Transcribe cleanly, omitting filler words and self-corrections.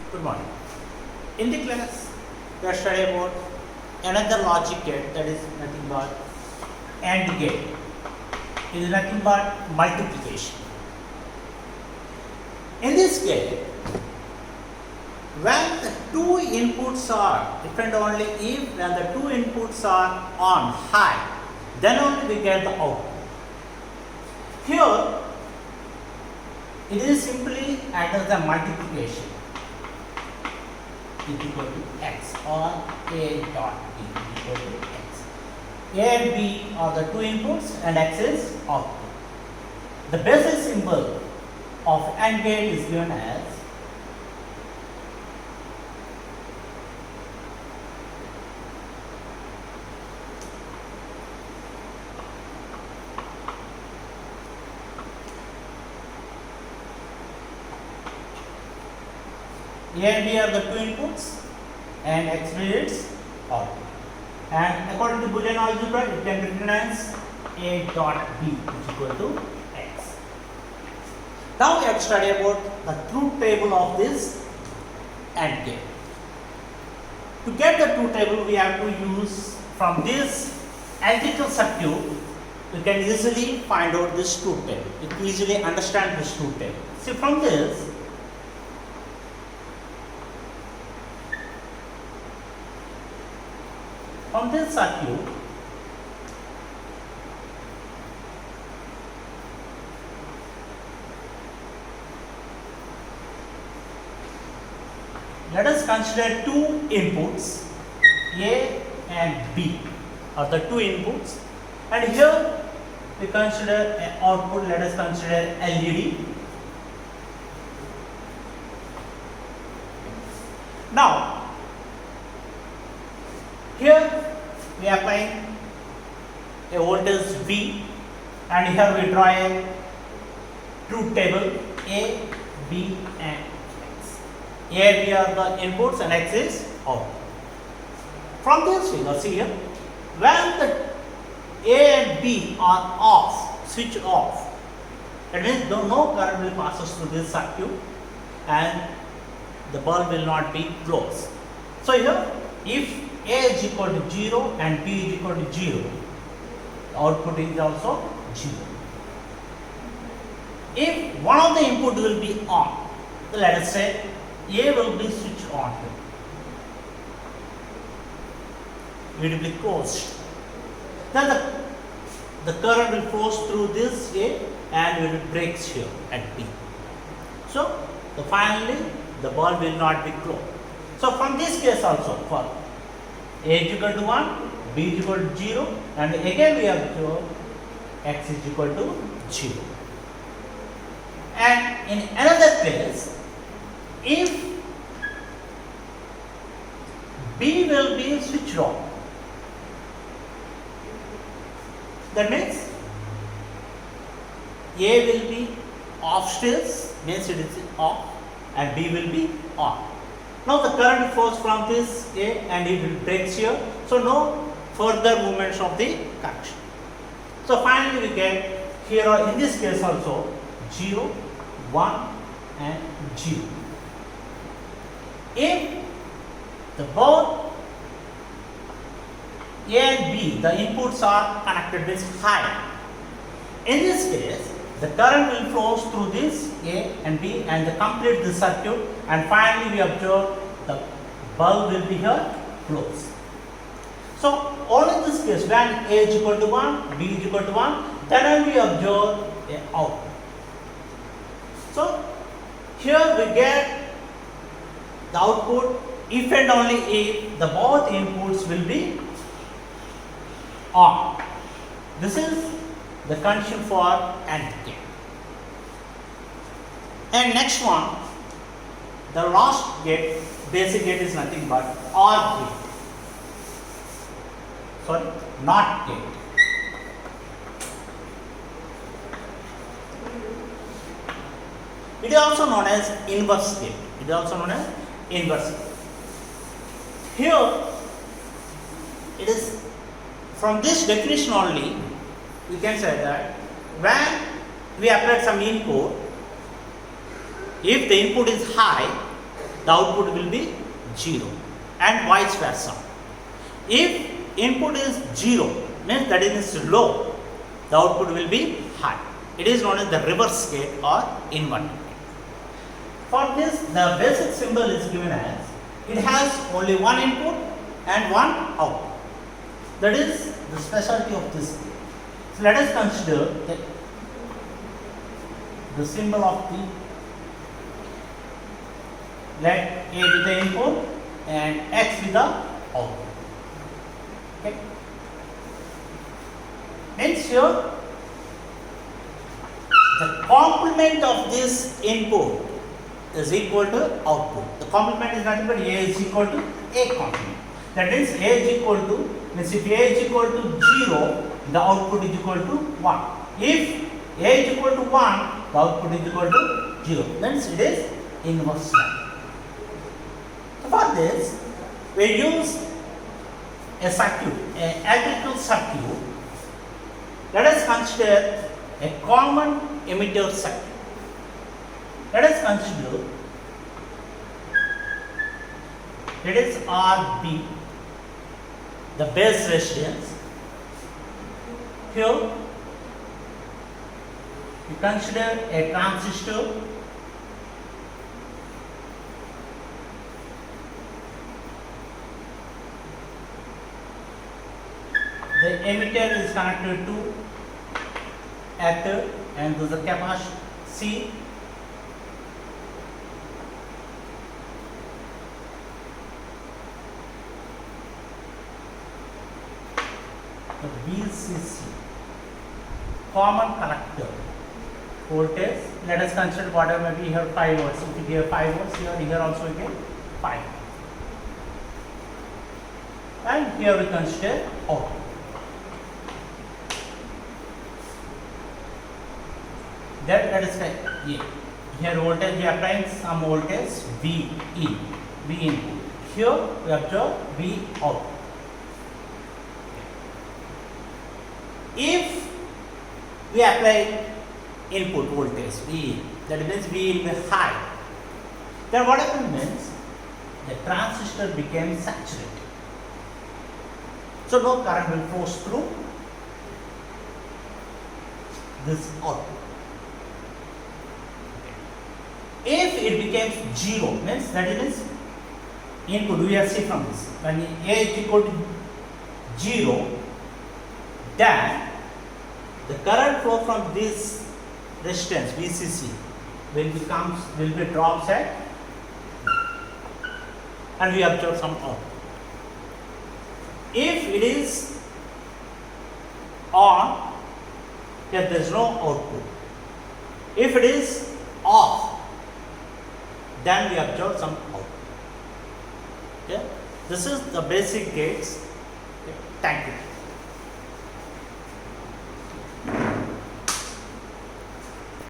Good morning. In the class, we are studying about another logic gate, that is nothing but AND gate. It is nothing but multiplication. In this gate, when the two inputs are, if and only if when the two inputs are on high, then only we get the output. Here, it is simply as the multiplication is equal to x, or a dot b is equal to x. A and b are the two inputs and x is output. The basic symbol of AND gate is given as A and B are the two inputs and x is output. And according to Boolean algebra, it can be written as A dot B is equal to x. Now we have to study about the truth table of this AND gate. To get the truth table, we have to use from this analytical circuit. We can easily find out this truth table. We can easily understand this truth table. See, from this, circuit, let us consider two inputs, A and B are the two inputs, and here we consider an output, let us consider LED. Now, here we are applying a voltage V, and here we draw a truth table A, B and X. A and B are the inputs and X is output. From this figure, see here, when the A and B are off, switch off, that means no current will passes through this circuit and the bulb will not be closed. So here, if A is equal to 0 and B is equal to 0, the output is also 0. If one of the input will be on, so let us say A will be switched on, it will be closed. Then the current will flow through this A and it will break here at B. So finally the bulb will not be closed. So from this case also, for A is equal to 1, B is equal to 0, and again we have to X is equal to 0. And in another case, if B will be switched on, that means A will be off still, means it is off, and B will be on. Now the current flows from this A and it will breaks here, so no further movements of the connection. So finally we get here, or in this case also, 0, 1 and 0. If the both A and B, the inputs are connected with high, in this case the current will flow through this A and B and complete the circuit, and finally we observe the bulb will be here closed. So only in this case, when A is equal to 1, B is equal to 1, then we observe a output. So here we get the output if and only if the both inputs will be on. This is the condition for AND gate. And next one, the last gate, basic gate, is nothing but OR gate. Sorry, NOT gate. It is also known as inverse gate. It is also known as inverse gate. Here, it is from this definition only, we can say that when we apply some input, if the input is high, the output will be 0 and vice versa. If input is 0, means that is low, the output will be high. It is known as the reverse gate or inverter. For this, the basic symbol is given as it has only one input and one output. That is the specialty of this gate. So let us consider the symbol of the, let A be the input and X be the output. Okay. Means here the complement of this input is equal to output. The complement is nothing but A is equal to A complement. That means A is equal to, means if A is equal to 0, the output is equal to 1. If A is equal to 1, the output is equal to 0. Means it is inverse line. So for this, we use a circuit, an electrical circuit. Let us consider a common emitter circuit. Let us consider it is RB, the base resistance. Here we consider a transistor. The emitter is connected to active and there is a capacitor C. The VCC, common collector voltage. Let us consider whatever may be here 5 volts. If you give 5 volts here also we get 5. And here we consider output. Then let us take A. Here voltage we are applying some voltage V in, V input. Here we observe V out. If we apply input voltage V in, that means V in is high, then what happens means the transistor becomes saturated. So no current will flow through this output. If it becomes 0, means that is input, we have seen from this, when A is equal to 0, then the current flow from this resistance VCC will be drops at, and we observe some output. If it is on, then there is no output. If it is off, then we observe some output. Okay? This is the basic gates. Okay? Thank you.